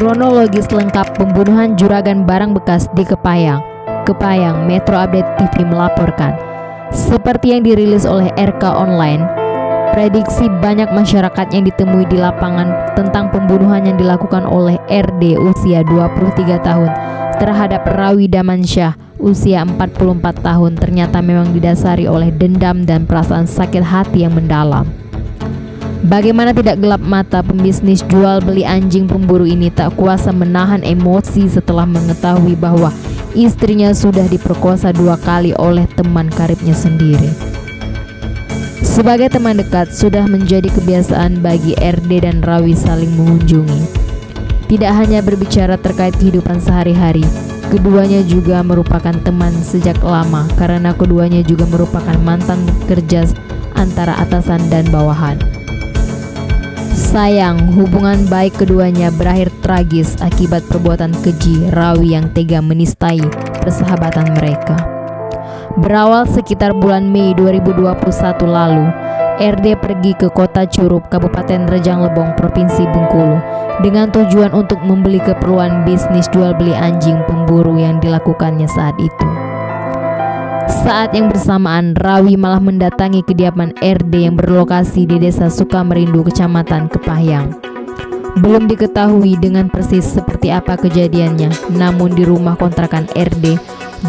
Kronologis lengkap pembunuhan juragan barang bekas di Kepayang. Kepayang, Metro Update TV melaporkan. Seperti yang dirilis oleh RK Online, prediksi banyak masyarakat yang ditemui di lapangan tentang pembunuhan yang dilakukan oleh RD usia 23 tahun terhadap Rawi Damansyah usia 44 tahun ternyata memang didasari oleh dendam dan perasaan sakit hati yang mendalam. Bagaimana tidak gelap mata pembisnis jual beli anjing pemburu ini tak kuasa menahan emosi setelah mengetahui bahwa istrinya sudah diperkosa 2 kali oleh teman karibnya sendiri. Sebagai teman dekat, sudah menjadi kebiasaan bagi RD dan Rawi saling mengunjungi. Tidak hanya berbicara terkait kehidupan sehari-hari, keduanya juga merupakan teman sejak lama karena keduanya juga merupakan mantan kerja antara atasan dan bawahan. Sayang, hubungan baik keduanya berakhir tragis akibat perbuatan keji Rawi yang tega menistai persahabatan mereka. Berawal sekitar bulan Mei 2021 lalu, RD pergi ke kota Curup, Kabupaten Rejang Lebong, Provinsi Bengkulu dengan tujuan untuk membeli keperluan bisnis jual beli anjing pemburu yang dilakukannya saat itu. Saat yang bersamaan, Rawi malah mendatangi kediaman RD yang berlokasi di Desa Sukamerindu, Kecamatan Kepayang. Belum diketahui dengan persis seperti apa kejadiannya, namun di rumah kontrakan RD,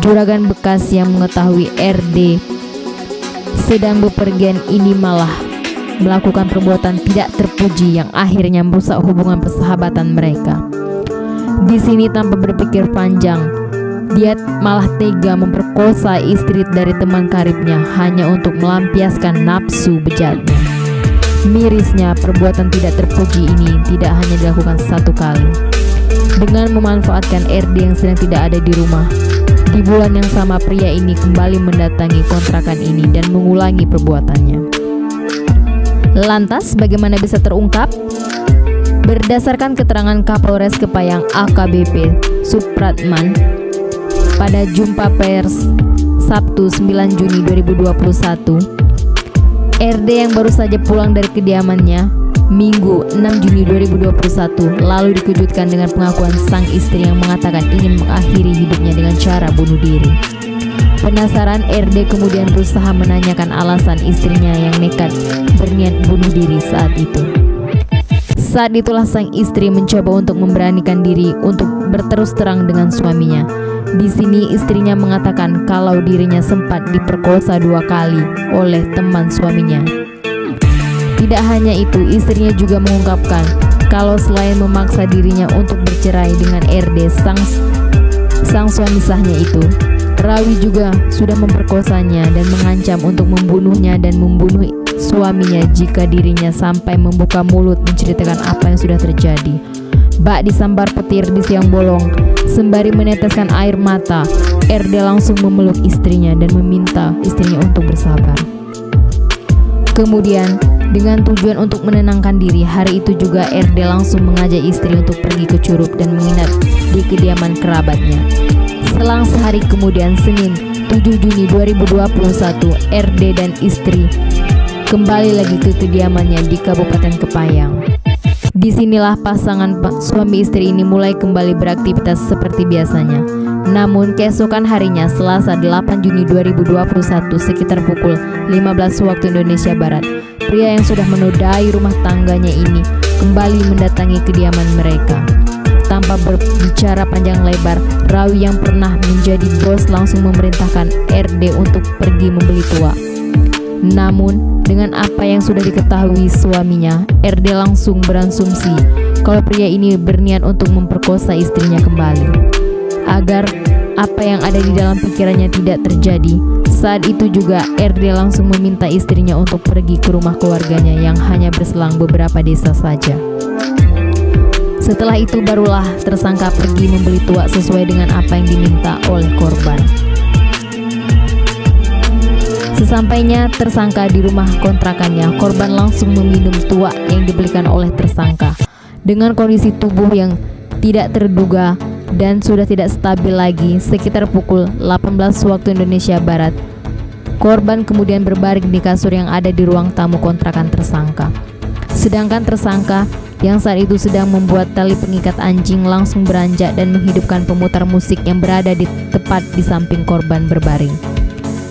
juragan bekas yang mengetahui RD sedang bepergian ini malah melakukan perbuatan tidak terpuji yang akhirnya merusak hubungan persahabatan mereka. Di sini tanpa berpikir panjang, dia malah tega memperkosa istri dari teman karibnya hanya untuk melampiaskan nafsu bejatnya. Mirisnya, perbuatan tidak terpuji ini tidak hanya dilakukan 1 kali. Dengan memanfaatkan RD yang sedang tidak ada di rumah, di bulan yang sama pria ini kembali mendatangi kontrakan ini dan mengulangi perbuatannya. Lantas bagaimana bisa terungkap? Berdasarkan keterangan Kapolres Kepayang AKBP Supratman pada jumpa pers Sabtu 9 Juni 2021, RD yang baru saja pulang dari kediamannya Minggu 6 Juni 2021 lalu dikejutkan dengan pengakuan sang istri yang mengatakan ingin mengakhiri hidupnya dengan cara bunuh diri. Penasaran, RD kemudian berusaha menanyakan alasan istrinya yang nekat berniat bunuh diri saat itu. Saat itulah sang istri mencoba untuk memberanikan diri untuk berterus terang dengan suaminya. Di sini istrinya mengatakan kalau dirinya sempat diperkosa 2 kali oleh teman suaminya. Tidak hanya itu, istrinya juga mengungkapkan kalau selain memaksa dirinya untuk bercerai dengan RD, sang suami sahnya itu, Rawi juga sudah memperkosanya dan mengancam untuk membunuhnya dan membunuh suaminya jika dirinya sampai membuka mulut menceritakan apa yang sudah terjadi. Bak disambar petir di siang bolong, sembari meneteskan air mata, RD langsung memeluk istrinya dan meminta istrinya untuk bersabar. Kemudian, dengan tujuan untuk menenangkan diri, hari itu juga RD langsung mengajak istri untuk pergi ke Curup dan menginap di kediaman kerabatnya. Selang sehari kemudian, Senin 7 Juni 2021, RD dan istri kembali lagi ke kediamannya di Kabupaten Kepayang. Disinilah pasangan suami istri ini mulai kembali beraktivitas seperti biasanya. Namun keesokan harinya, Selasa 8 Juni 2021 sekitar pukul 15 waktu Indonesia Barat, pria yang sudah menodai rumah tangganya ini kembali mendatangi kediaman mereka. Tanpa berbicara panjang lebar, Rawi yang pernah menjadi bos langsung memerintahkan RD untuk pergi membeli tuak. Namun, dengan apa yang sudah diketahui suaminya, RD langsung berasumsi kalau pria ini berniat untuk memperkosa istrinya kembali. Agar apa yang ada di dalam pikirannya tidak terjadi, saat itu juga RD langsung meminta istrinya untuk pergi ke rumah keluarganya yang hanya berselang beberapa desa saja. Setelah itu barulah tersangka pergi membeli tuak sesuai dengan apa yang diminta oleh korban. Sesampainya tersangka di rumah kontrakannya, korban langsung meminum tuak yang dibelikan oleh tersangka. Dengan kondisi tubuh yang tidak terduga dan sudah tidak stabil lagi, sekitar pukul 18 waktu Indonesia Barat, korban kemudian berbaring di kasur yang ada di ruang tamu kontrakan tersangka. Sedangkan tersangka yang saat itu sedang membuat tali pengikat anjing langsung beranjak dan menghidupkan pemutar musik yang berada tepat di samping korban berbaring.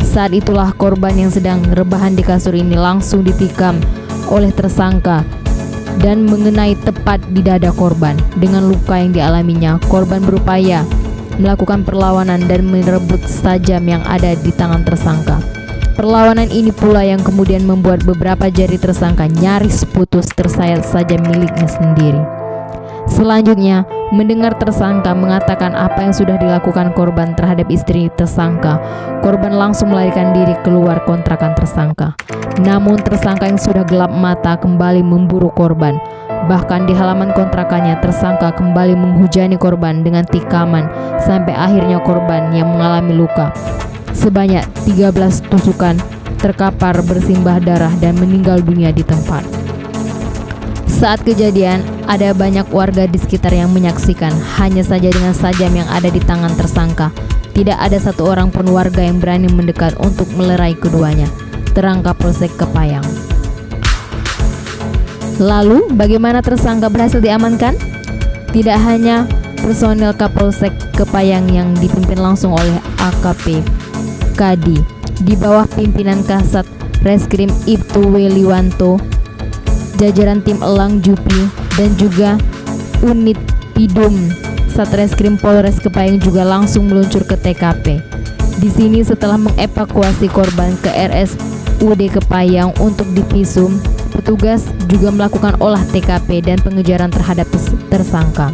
Saat itulah korban yang sedang rebahan di kasur ini langsung ditikam oleh tersangka dan mengenai tepat di dada korban. Dengan luka yang dialaminya, korban berupaya melakukan perlawanan dan merebut tajam yang ada di tangan tersangka. Perlawanan ini pula yang kemudian membuat beberapa jari tersangka nyaris putus tersayat saja miliknya sendiri. Selanjutnya, mendengar tersangka mengatakan apa yang sudah dilakukan korban terhadap istri tersangka, korban langsung melarikan diri keluar kontrakan tersangka. Namun tersangka yang sudah gelap mata kembali memburu korban. Bahkan di halaman kontrakannya, tersangka kembali menghujani korban dengan tikaman sampai akhirnya korban yang mengalami luka sebanyak 13 tusukan terkapar bersimbah darah dan meninggal dunia di tempat. Saat kejadian, ada banyak warga di sekitar yang menyaksikan. Hanya saja dengan sajam yang ada di tangan tersangka, tidak ada satu orang pun warga yang berani mendekat untuk melerai keduanya, terang Kapolsek Kepayang. Lalu, bagaimana tersangka berhasil diamankan? Tidak hanya personel Kapolsek Kepayang yang dipimpin langsung oleh AKP Kadi di bawah pimpinan Kasat Reskrim Ibtu Weliwanto, jajaran tim Elang Jupi dan juga unit Pidum Satreskrim Polres Kepayang juga langsung meluncur ke TKP. Di sini setelah mengevakuasi korban ke RSUD Kepayang untuk divisum, petugas juga melakukan olah TKP dan pengejaran terhadap tersangka.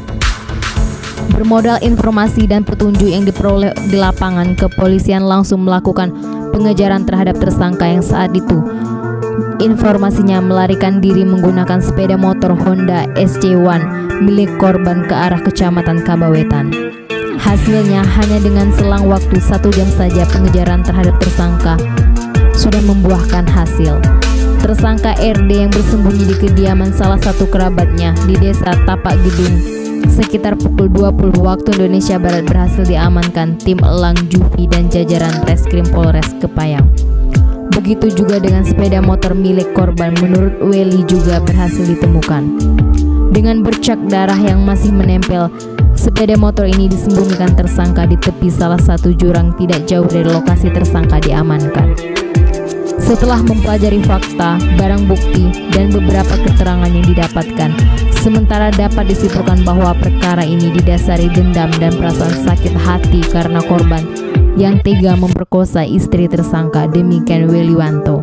Bermodal informasi dan petunjuk yang diperoleh di lapangan, kepolisian langsung melakukan pengejaran terhadap tersangka yang saat itu informasinya melarikan diri menggunakan sepeda motor Honda SC1 milik korban ke arah Kecamatan Kabawetan. Hasilnya hanya dengan selang waktu 1 jam saja pengejaran terhadap tersangka sudah membuahkan hasil. Tersangka RD yang bersembunyi di kediaman salah satu kerabatnya di desa Tapak Gedung sekitar pukul 20 waktu Indonesia Barat berhasil diamankan tim Elang Jupi dan jajaran Reskrim Polres Kepayang. Begitu juga dengan sepeda motor milik korban, menurut Weli juga berhasil ditemukan. Dengan bercak darah yang masih menempel, sepeda motor ini disembunyikan tersangka di tepi salah satu jurang tidak jauh dari lokasi tersangka diamankan. Setelah mempelajari fakta, barang bukti, dan beberapa keterangan yang didapatkan, sementara dapat disimpulkan bahwa perkara ini didasari dendam dan perasaan sakit hati karena korban yang tega memperkosa istri tersangka, demikian Weliwanto.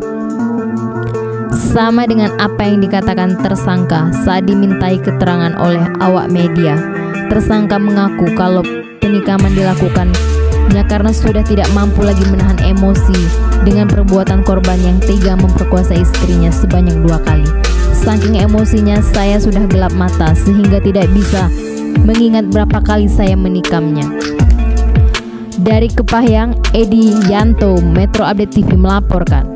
Sama dengan apa yang dikatakan tersangka saat dimintai keterangan oleh awak media, tersangka mengaku kalau penikaman dilakukannya karena sudah tidak mampu lagi menahan emosi dengan perbuatan korban yang tega memperkosa istrinya sebanyak 2 kali. Saking emosinya, saya sudah gelap mata sehingga tidak bisa mengingat berapa kali saya menikamnya. Dari Kepayang, Edi Yanto, Metro Update TV melaporkan.